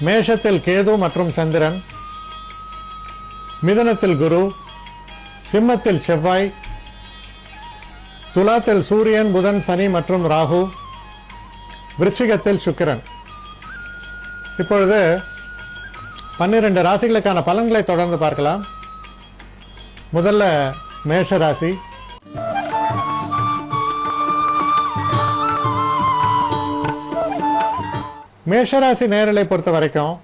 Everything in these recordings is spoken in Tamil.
மேஷத்தில் கேது மற்றும் சந்திரன், மிதுனத்தில் குரு, சிம்மத்தில் செவ்வாய், துலாத்தில் சூரியன், புதன், சனி மற்றும் ராகு, விருச்சிகத்தில் சுக்கிரன். இப்பொழுது 12 ராசிகளுக்கான பலன்களை தொடர்ந்து பார்க்கலாம். முதல்ல மேஷ ராசி. மேஷராசி நேயர்களை பொறுத்த வரைக்கும்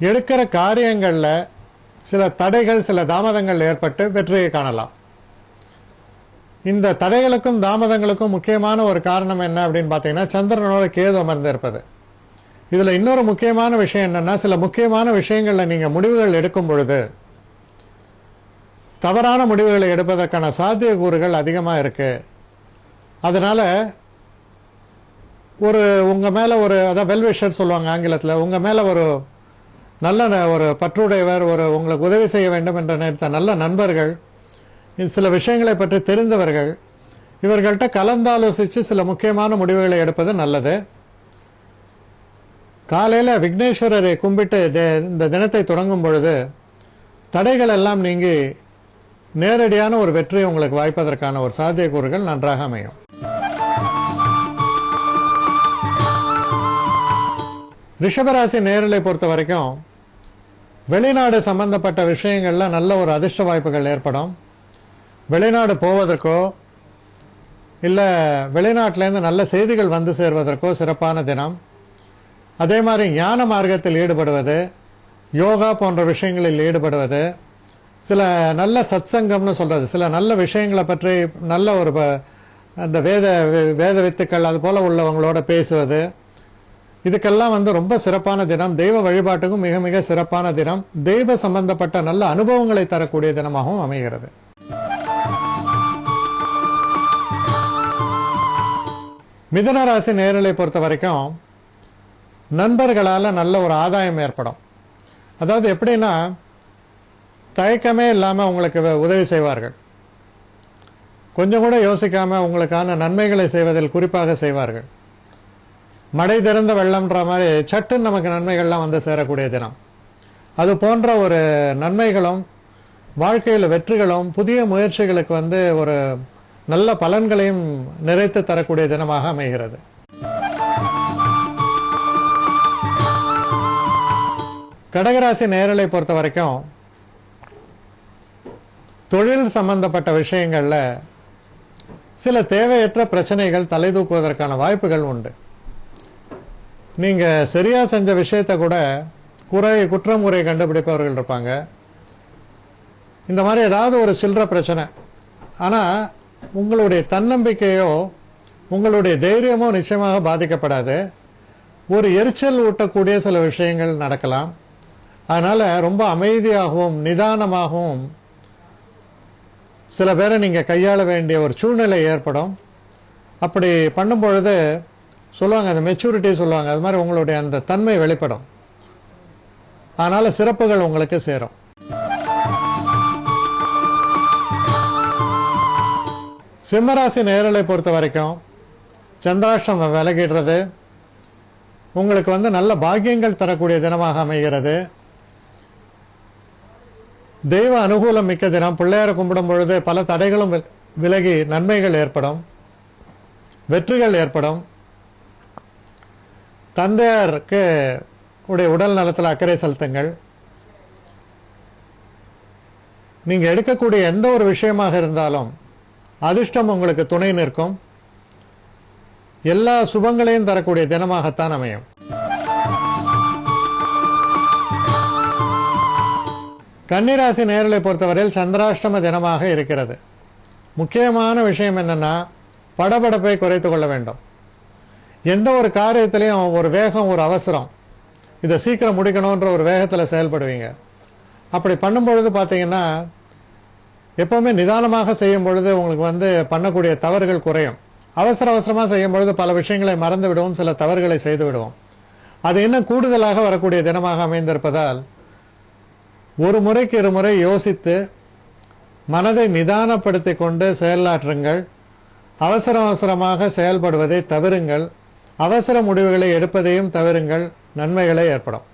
எடுக்கிற காரியங்கள்ல சில தடைகள், சில தாமதங்கள் ஏற்பட்டு வெற்றியை காணலாம். இந்த தடைகளுக்கும் தாமதங்களுக்கும் முக்கியமான ஒரு காரணம் என்ன அப்படின்னு பார்த்தீங்கன்னா, சந்திரனோட கேது அமர்ந்து இருப்பது. இதுல இன்னொரு முக்கியமான விஷயம் என்னன்னா, சில முக்கியமான விஷயங்கள்ல நீங்க முடிவுகள் எடுக்கும் பொழுது தவறான முடிவுகளை எடுப்பதற்கான சாத்தியக்கூறுகள் அதிகமா இருக்கு. அதனால உங்க மேல அதாவது வெல்விஷர் சொல்லுவாங்க ஆங்கிலத்தில், உங்க மேல ஒரு நல்ல ஒரு பற்றுடையவர், உங்களுக்கு உதவி செய்ய வேண்டும் என்ற நினைத்த நல்ல நண்பர்கள், சில விஷயங்களை பற்றி தெரிந்தவர்கள், இவர்கள்ட்ட கலந்தாலோசிச்சு சில முக்கியமான முடிவுகளை எடுப்பது நல்லது. காலையில விக்னேஸ்வரரை கும்பிட்டு இந்த தினத்தை தொடங்கும் பொழுது தடைகள் எல்லாம் நீங்கி நேரடியான ஒரு வெற்றி உங்களுக்கு வாய்ப்பதற்கான ஒரு சாத்தியக்கூறுகள் நன்றாக அமையும். ரிஷபராசி நேயர்களை பொறுத்த வரைக்கும் வெளிநாடு சம்பந்தப்பட்ட விஷயங்கள்ல நல்ல ஒரு அதிர்ஷ்ட வாய்ப்புகள் ஏற்படும். வெளிநாடு போவதற்கோ இல்ல வெளிநாட்டிலேருந்து நல்ல செய்திகள் வந்து சேர்வதற்கோ சிறப்பான தினம். அதே மாதிரி ஞான மார்க்கத்தில் ஈடுபடுவது, யோகா போன்ற விஷயங்களில் ஈடுபடுவது, சில நல்ல சத்சங்கம்னு சொல்றது, சில நல்ல விஷயங்களை பற்றி நல்ல ஒரு அந்த வேத வித்துக்கள் அது போல உள்ளவங்களோட பேசுவது, இதுக்கெல்லாம் ரொம்ப சிறப்பான தினம். தெய்வ வழிபாட்டுக்கும் மிக மிக சிறப்பான தினம். தெய்வ சம்பந்தப்பட்ட நல்ல அனுபவங்களை தரக்கூடிய தினமாகவும் அமைகிறது. மிதுன ராசி நேயர்களை பொறுத்த வரைக்கும் நண்பர்களால நல்ல ஒரு ஆதாயம் ஏற்படும். அதாவது எப்படின்னா, தயக்கமே இல்லாம உங்களுக்கு உதவி செய்வார்கள். கொஞ்சம் கூட யோசிக்காம உங்களுக்கான நன்மைகளை செய்வதில் குறிப்பாக செய்வார்கள். மடை திறந்த வெள்ளம்ன்ற மாதிரி சட்டுன்னு நமக்கு நன்மைகள்லாம் வந்து சேரக்கூடிய தினம். அது போன்ற ஒரு நன்மைகளும் வாழ்க்கையில் வெற்றிகளும் புதிய முயற்சிகளுக்கு ஒரு நல்ல பலன்களையும் நிறைத்து தரக்கூடிய தினமாக அமைகிறது. கடகராசி நேயர்களை பொறுத்த வரைக்கும் தொழில் சம்பந்தப்பட்ட விஷயங்கள்ல சில தேவையற்ற பிரச்சனைகள் தலை தூக்குவதற்கான வாய்ப்புகள் உண்டு. நீங்க சரியா செஞ்ச விஷயத்தை கூட குற்றம் குறை கண்டுபிடிப்பவர்கள் இருப்பாங்க. இந்த மாதிரி ஏதாவது ஒரு சில்லற பிரச்சனை. ஆனா உங்களுடைய தன்னம்பிக்கையோ உங்களுடைய தைரியமோ நிச்சயமாக பாதிக்கப்படாது. ஒரு எரிச்சல் ஊட்டக்கூடிய சில விஷயங்கள் நடக்கலாம். அதனால ரொம்ப அமைதியாகவும் நிதானமாகவும் சில பேரை நீங்க கையாள வேண்டிய ஒரு சூழ்நிலை ஏற்படும். அப்படி பண்ணும் பொழுது சொல்லுவாங்க, அந்த மெச்சூரிட்டி சொல்லுவாங்க, அது மாதிரி உங்களுடைய அந்த தன்மை வெளிப்படும். அதனால சிறப்புகள் உங்களுக்கு சேரும். சிம்மராசி நேயர்களை பொறுத்த வரைக்கும் சந்திராஷ்டமம் விலகிடுறது உங்களுக்கு நல்ல பாக்கியங்கள் தரக்கூடிய தினமாக அமைகிறது. தெய்வ அனுகூலம் மிக்க தினம். பிள்ளையாரை கும்பிடும் பொழுது பல தடைகளும் விலகி நன்மைகள் ஏற்படும், வெற்றிகள் ஏற்படும். தந்தையாருக்கு உடல் நலத்தில் அக்கறை செலுத்துங்கள். நீங்க எடுக்கக்கூடிய எந்த ஒரு விஷயமாக இருந்தாலும் அதிர்ஷ்டம் உங்களுக்கு துணை நிற்கும். எல்லா சுபங்களையும் தரக்கூடிய தினமாகத்தான் அமையும். கன்னிராசி நேயர்களை பொறுத்தவரையில் சந்திராஷ்டம தினமாக இருக்கிறது. முக்கியமான விஷயம் என்னன்னா, படபடப்பை குறைத்துக் கொள்ள வேண்டும். எந்த ஒரு காரியத்திலையும் ஒரு வேகம், ஒரு அவசரம், இதை சீக்கிரம் முடிக்கணும்ன்ற ஒரு வேகத்தில் செயல்படுவீங்க. அப்படி பண்ணும் பொழுது பார்த்தீங்கன்னா, எப்பவுமே நிதானமாக செய்யும் பொழுது உங்களுக்கு பண்ணக்கூடிய தவறுகள் குறையும். அவசரமா செய்யும் பொழுது பல விஷயங்களை மறந்து விடுவோம், சில தவறுகளை செய்து விடுவோம். அது இன்னும் கூடுதலாக வரக்கூடிய தினமாக அமைந்திருப்பதால் ஒரு முறைக்கு இருமுறை யோசித்து மனதை நிதானப்படுத்திக் கொண்டு செயலாற்றுங்கள். அவசரமாக செயல்படுவதை தவிருங்கள். அவசர முடிவுகளை எடுப்பதையும் தவிருங்கள், நன்மைகளே ஏற்படும்.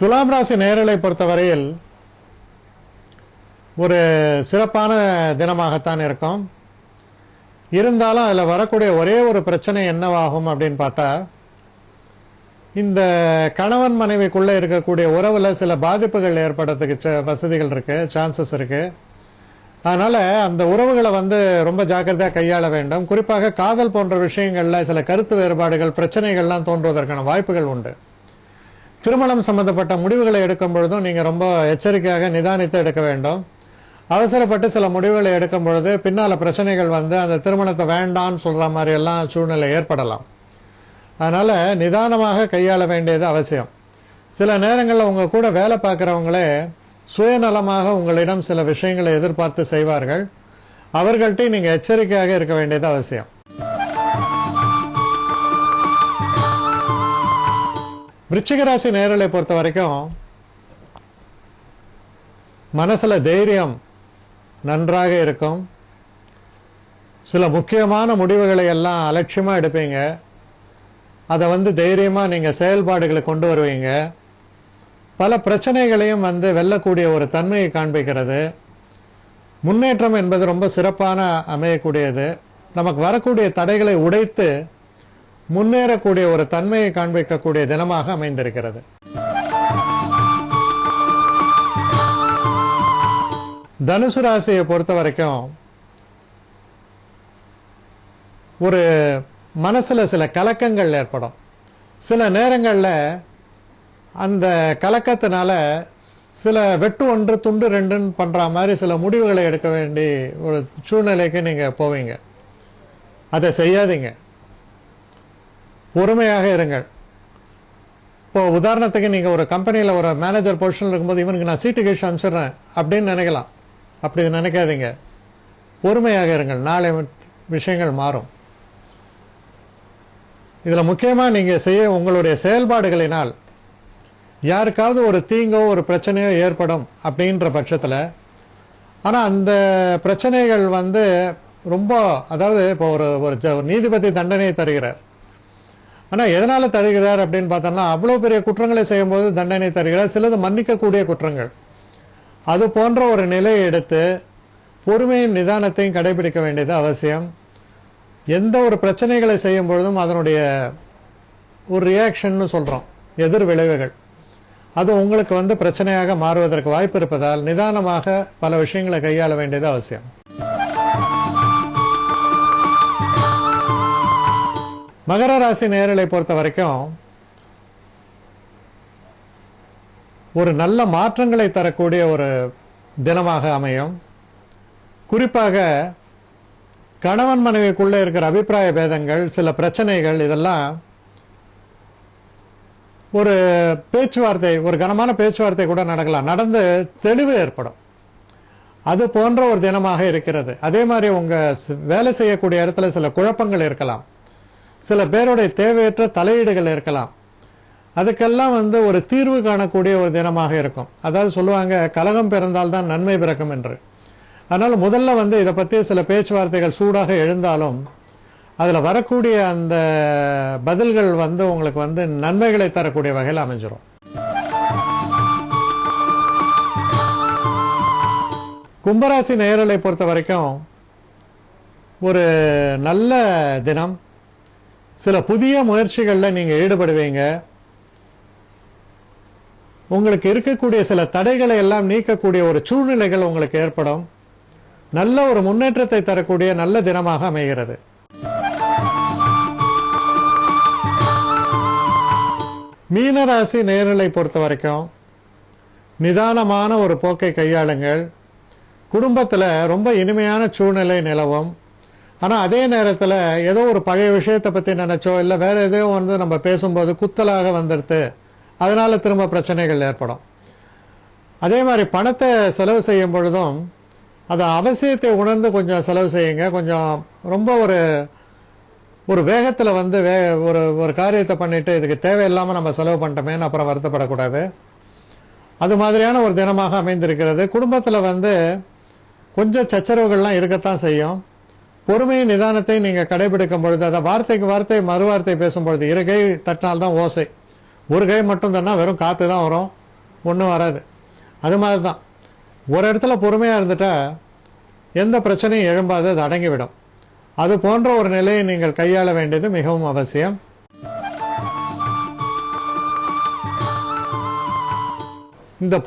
துலாம் ராசி நேயர்களை பொறுத்தவரையில் ஒரு சிறப்பான தினமாகத்தான் இருக்கும். இருந்தாலும் அதில் வரக்கூடிய ஒரே ஒரு பிரச்சனை என்னவாகும் அப்படின்னு பார்த்தா, இந்த கணவன் மனைவிக்குள்ள இருக்கக்கூடிய உறவுல சில பாதிப்புகள் ஏற்படுறதுக்கு வசதிகள் இருக்கு, சான்சஸ் இருக்கு. அதனால அந்த உறவுகளை ரொம்ப ஜாக்கிரதையா கையாள வேண்டும். குறிப்பாக காதல் போன்ற விஷயங்கள்ல சில கருத்து வேறுபாடுகள், பிரச்சனைகள்லாம் தோன்றுவதற்கான வாய்ப்புகள் உண்டு. திருமணம் சம்பந்தப்பட்ட முடிவுகளை எடுக்கும் பொழுதும் நீங்க ரொம்ப எச்சரிக்கையாக நிதானித்து எடுக்க வேண்டும். அவசரப்பட்டு சில முடிவுகளை எடுக்கும் பொழுது பின்னால பிரச்சனைகள் அந்த திருமணத்தை வேண்டான்னு சொல்ற மாதிரி எல்லாம் சூழ்நிலை ஏற்படலாம். அதனால நிதானமாக கையாள வேண்டியது அவசியம். சில நேரங்களில் உங்க கூட வேலை பார்க்கிறவங்களே சுயநலமாக உங்களிடம் சில விஷயங்களை எதிர்பார்த்து செய்வார்கள். அவர்கள்ட்ட நீங்க எச்சரிக்கையாக இருக்க வேண்டியது அவசியம். விருச்சிக ராசி நேயர்களை பொறுத்த வரைக்கும் மனசுல தைரியம் நன்றாக இருக்கும். சில முக்கியமான முடிவுகளை எல்லாம் அலட்சியமா எடுப்பீங்க. அதை தைரியமா நீங்க செயல்பாடுகளை கொண்டு வருவீங்க. பல பிரச்சனைகளையும் வெல்லக்கூடிய ஒரு தன்மையை காண்பிக்கிறது. முன்னேற்றம் என்பது ரொம்ப சிறப்பான அமையக்கூடியது. நமக்கு வரக்கூடிய தடைகளை உடைத்து முன்னேறக்கூடிய ஒரு தன்மையை காண்பிக்கக்கூடிய தினமாக அமைந்திருக்கிறது. தனுசு ராசியை பொறுத்த வரைக்கும் ஒரு மனசுல சில கலக்கங்கள் ஏற்படும். சில நேரங்கள்ல அந்த கலக்கத்தினால சில வெட்டு ஒன்று துண்டு ரெண்டுன்னு பண்ற மாதிரி சில முடிவுகளை எடுக்க வேண்டிய ஒரு சூழ்நிலைக்கு நீங்க போவீங்க. அதை செய்யாதீங்க. பொறுமையாக இருங்கள். இப்போ உதாரணத்துக்கு நீங்க ஒரு கம்பெனியில ஒரு மேனேஜர் பொசிஷன்ல இருக்கும்போது இவனுக்கு நான் சீட்டு கீழ்ச்சி அனுப்பிச்சிடுறேன் அப்படின்னு நினைக்கலாம். அப்படி நினைக்காதீங்க. பொறுமையாக இருங்கள். நாளை விஷயங்கள் மாறும். இதுல முக்கியமா நீங்க உங்களுடைய செயல்பாடுகளினால் யாருக்காவது ஒரு தீங்கோ ஒரு பிரச்சனையோ ஏற்படும் அப்படின்ற பட்சத்துல, ஆனா அந்த பிரச்சனைகள் ரொம்ப, அதாவது இப்போ ஒரு நீதிபதி தண்டனையை தருகிறார். ஆனா எதனால தருகிறார் அப்படின்னு பார்த்தோம்னா, அவ்வளவு பெரிய குற்றங்களை செய்யும் போது தண்டனை தருகிறார். சிலது மன்னிக்கக்கூடிய குற்றங்கள். அது போன்ற ஒரு நிலையை எடுத்து பொறுமையும் நிதானத்தையும் கடைபிடிக்க வேண்டியது அவசியம். எந்த ஒரு பிரச்சனைகளை செய்யும் பொழுதும் அதனுடைய ஒரு ரியாக்ஷன் சொல்றோம், எதிர் விளைவுகள், அது உங்களுக்கு பிரச்சனையாக மாறுவதற்கு வாய்ப்பு இருப்பதால் நிதானமாக பல விஷயங்களை கையாள வேண்டியது அவசியம். மகர ராசி நேயர்களை பொறுத்த வரைக்கும் ஒரு நல்ல மாற்றங்களை தரக்கூடிய ஒரு தினமாக அமையும். குறிப்பாக கணவன் மனைவிக்குள்ள இருக்கிற அபிப்பிராய பேதங்கள், சில பிரச்சனைகள், இதெல்லாம் ஒரு பேச்சுவார்த்தை, ஒரு கனமான பேச்சுவார்த்தை கூட நடக்கலாம். நடந்து தெளிவு ஏற்படும். அது போன்ற ஒரு தினமாக இருக்கிறது. அதே மாதிரி உங்க வேலை செய்யக்கூடிய இடத்துல சில குழப்பங்கள் இருக்கலாம். சில பேருடைய தேவையற்ற தலையீடுகள் இருக்கலாம். அதுக்கெல்லாம் ஒரு தீர்வு காணக்கூடிய ஒரு தினமாக இருக்கும். அதாவது சொல்லுவாங்க, கலகம் பிறந்தால்தான் நன்மை பிறக்கும் என்று. அதனால முதல்ல இதை பத்தி சில பேச்சுவார்த்தைகள் சூடாக எழுந்தாலும் அதுல வரக்கூடிய அந்த பதில்கள் உங்களுக்கு நன்மைகளை தரக்கூடிய வகையில் அமைஞ்சிரும். கும்பராசி நேயர்களை பொறுத்த வரைக்கும் ஒரு நல்ல தினம். சில புதிய முயற்சிகள்ல நீங்க ஈடுபடுவீங்க. உங்களுக்கு இருக்கக்கூடிய சில தடைகளை எல்லாம் நீக்கக்கூடிய ஒரு சூழ்நிலைகள் உங்களுக்கு ஏற்படும். நல்ல ஒரு முன்னேற்றத்தை தரக்கூடிய நல்ல தினமாக அமைகிறது. மீனராசி நேயர்களை பொறுத்த வரைக்கும் நிதானமான ஒரு போக்கை கையாளுங்கள். குடும்பத்துல ரொம்ப இனிமையான சூழ்நிலை நிலவும். ஆனா அதே நேரத்துல ஏதோ ஒரு பழைய விஷயத்தை பத்தி நினைச்சோ இல்ல வேற ஏதோ நம்ம பேசும்போது குத்தலாக வந்துடுது, அதனால திரும்ப பிரச்சனைகள் ஏற்படும். அதே மாதிரி பணத்தை செலவு செய்யும் பொழுதும் அது அவசியத்தை உணர்ந்து கொஞ்சம் செலவு செய்யுங்க. கொஞ்சம் ரொம்ப ஒரு வேகத்துல ஒரு காரியத்தை பண்ணிட்டு இதுக்கு தேவையில்லாம நம்ம செலவு பண்ணிட்டோமேன்னு அப்புறம் வருத்தப்படக்கூடாது. அது மாதிரியான ஒரு தினமாக அமைந்திருக்கிறது. குடும்பத்துல கொஞ்சம் சச்சரவுகள்லாம் இருக்கத்தான் செய்யும். பொறுமையின் நிதானத்தை நீங்க கடைபிடிக்கும் பொழுது, அதை வார்த்தைக்கு வார்த்தை மறுவார்த்தை பேசும்பொழுது, இரு கை தட்டினால்தான் ஓசை, ஒரு கை மட்டும் தட்டினா வெறும் காத்து தான் வரும், ஒன்றும் வராது. அது மாதிரி தான் ஒரு இடத்துல பொறுமையா இருந்துட்டா எந்த பிரச்சனையும் எழும்பாது, அது அடங்கிவிடும். அது போன்ற ஒரு நிலையை நீங்கள் கையாள வேண்டியது மிகவும் அவசியம். இந்த